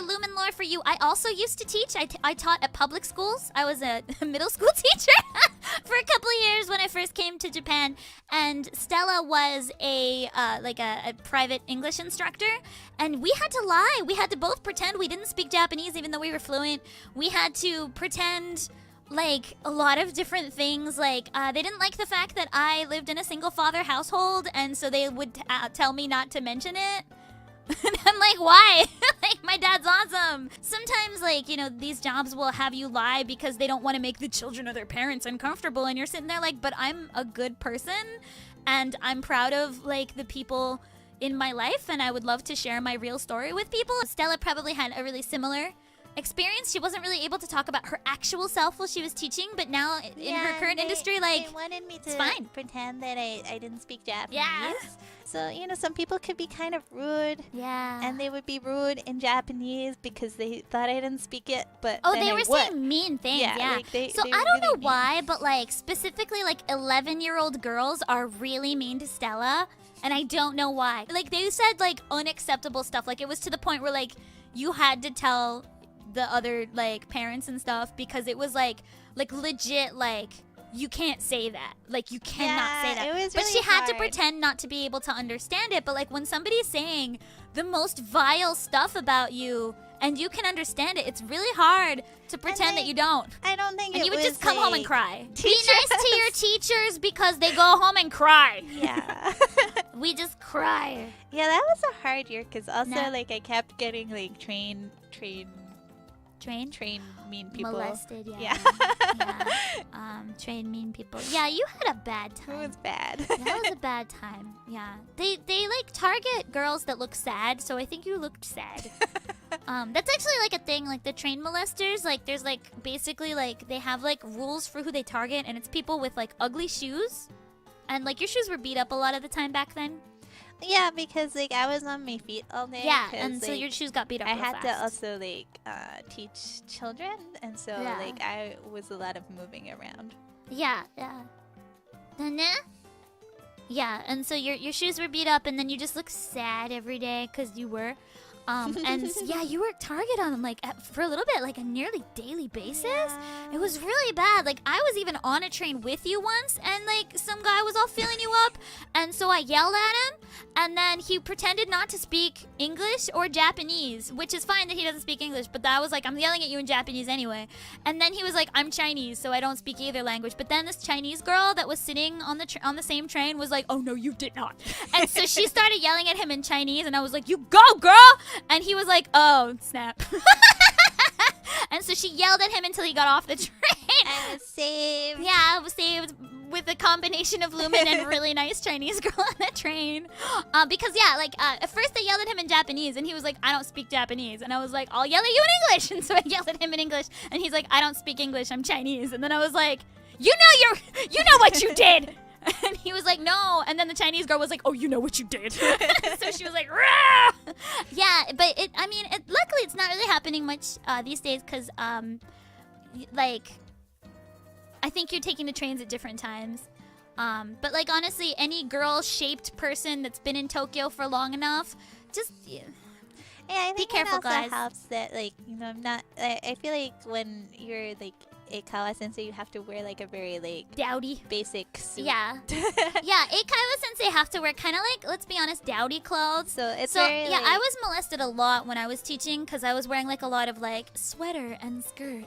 more Lumin lore for you. I also used to teach. I taught at public schools. I was a middle school teacher for a couple of years when I first came to Japan. And Stella was a private English instructor. And we had to lie. We had to both pretend we didn't speak Japanese even though we were fluent. We had to pretend like a lot of different things. Like they didn't like the fact that I lived in a single father household, and so they would tell me not to mention it. And I'm like, why? Like, my dad's awesome. Sometimes, like, you know, these jobs will have you lie because they don't want to make the children or their parents uncomfortable, and you're sitting there like, but I'm a good person and I'm proud of like the people in my life, and I would love to share my real story with people. Stella probably had a really similar experience. She wasn't really able to talk about her actual self while she was teaching, but now in her current industry, like, they wanted me to fine. pretend that I didn't speak Japanese. Yeah. So, you know, some people could be kind of rude. Yeah. And they would be rude in Japanese because they thought I didn't speak it, but oh, then they I were would. saying mean things. Yeah. Like they so were I don't really know mean. why, but like specifically like 11-year-old girls are really mean to Stella, and I don't know why. Like they said like unacceptable stuff. Like it was to the point where like you had to tell the other like parents and stuff because it was like legit like you can't say that. Like you cannot say that. It was but really she had to hard. pretend not to be able to understand it. But like when somebody's saying the most vile stuff about you and you can understand it, it's really hard to pretend that you don't. I don't think And it you would was just come home and like cry. Be teachers. nice to your teachers because they go home and cry. Yeah. We just cry. Yeah, that was a hard year because also Nah. like I kept getting like train mean people. Molested, yeah. Yeah. Yeah. Train mean people. Yeah, you had a bad It time. was bad. That was a bad time. Yeah. They like target girls that look sad, so I think you looked sad. That's actually like a thing, like the train molesters, like there's like basically like they have like rules for who they target, and it's people with like ugly shoes. And like your shoes were beat up a lot of the time back then. Yeah, because like I was on my feet all day. Yeah, 'cause, and so like, your shoes got beat up I real had fast. to also like teach children, and so Yeah. like I was a lot of moving around. Yeah, yeah. Yeah, and so your shoes were beat up, and then you just look sad every day because you were. And yeah, you were targeted on them like for a little bit, like a nearly daily basis. Yeah. It was really bad. Like I was even on a train with you once, and like some guy was all feeling you up, and so I yelled at him, and then he pretended not to speak English or Japanese, which is fine that he doesn't speak English, but I was like, I'm yelling at you in Japanese anyway. And then he was like, I'm Chinese, so I don't speak either language. But then this Chinese girl that was sitting on the same train was like, oh no, you did not. And so she started yelling at him in Chinese, and I was like, you go, girl. And he was like, oh, snap. And so she yelled at him until he got off the train. I was saved. Yeah, I was saved with a combination of Lumin and really nice Chinese girl on the train. Because, yeah, like, at first I yelled at him in Japanese, and he was like, I don't speak Japanese. And I was like, I'll yell at you in English. And so I yelled at him in English, and he's like, I don't speak English, I'm Chinese. And then I was like, you know what you did. And he was like, no. And then the Chinese girl was like, oh, you know what you did. So she was like, rah! Yeah, but luckily it's not really happening much these days because, like, I think you're taking the trains at different times. But, like, honestly, any girl-shaped person that's been in Tokyo for long enough, just... Yeah. Yeah, I Be think careful, it also guys. helps that, like, you know, I'm not. I feel like when you're like a Kawa sensei, you have to wear like a very like Dowdy. basic suit. Yeah. Yeah, Eikaiwa sensei have to wear kind of like, let's be honest, dowdy clothes. So it's So, very, yeah, like, I was molested a lot when I was teaching because I was wearing like a lot of like sweater and skirt.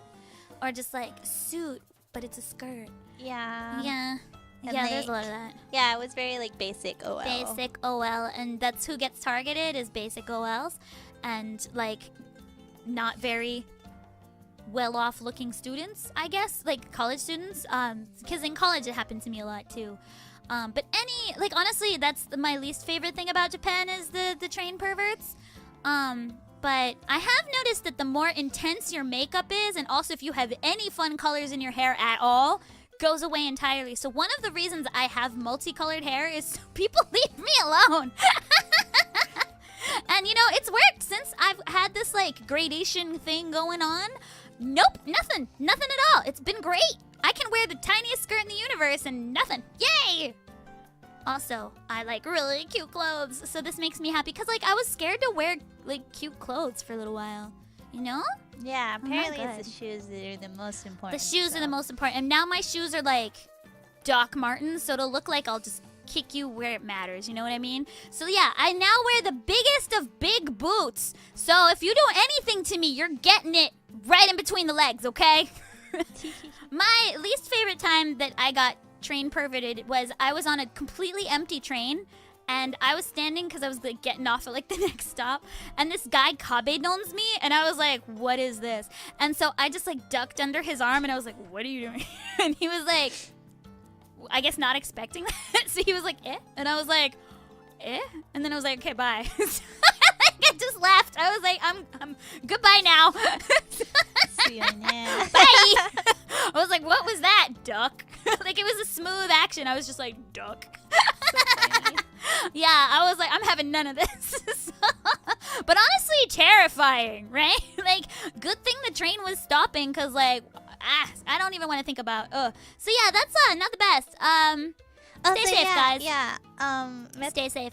Or just like suit, but it's a skirt. Yeah. Yeah. And, Yeah, there's like, a lot of that. Yeah, it was very like basic OL. Basic OL, and that's who gets targeted is basic OLs. And like not very well-off looking students, I guess, like college students. Because in college it happened to me a lot too. But honestly, that's my least favorite thing about Japan is the train perverts. But I have noticed that the more intense your makeup is, and also if you have any fun colors in your hair at all, goes away entirely. So one of the reasons I have multicolored hair is so people leave me alone. And you know, it's worked since I've had this like gradation thing going on. Nope, nothing at all. It's been great. I can wear the tiniest skirt in the universe and nothing. Yay! Also, I like really cute clothes, so this makes me happy because like I was scared to wear like cute clothes for a little while, you know? Yeah, I'm not apparently it's good. the shoes that are the most important. The shoes are the so- most important, and now my shoes are like Doc Martens, so it'll look like I'll just kick you where it matters, you know what I mean? So yeah, I now wear the biggest of big boots. So if you do anything to me, you're getting it right in between the legs, okay? My least favorite time that I got train perverted was I was on a completely empty train and I was standing because I was like getting off at like the next stop, and this guy kabe-dons me, and I was like, what is this? And so I just like ducked under his arm and I was like, what are you doing? And he was like, I guess not expecting that. So he was like, eh? And I was like, eh? And then I was like, okay, bye. I just laughed. I was like, I'm goodbye now. See you now. Bye. I was like, what was that, duck? Like it was a smooth action. I was just like, duck. So funny. Yeah, I was like, I'm having none of this. But honestly, terrifying, right? Like, good thing the train was stopping, cause like, I don't even want to think about. So yeah, that's not the best. Oh, Stay so safe, yeah, guys. Yeah. Stay safe.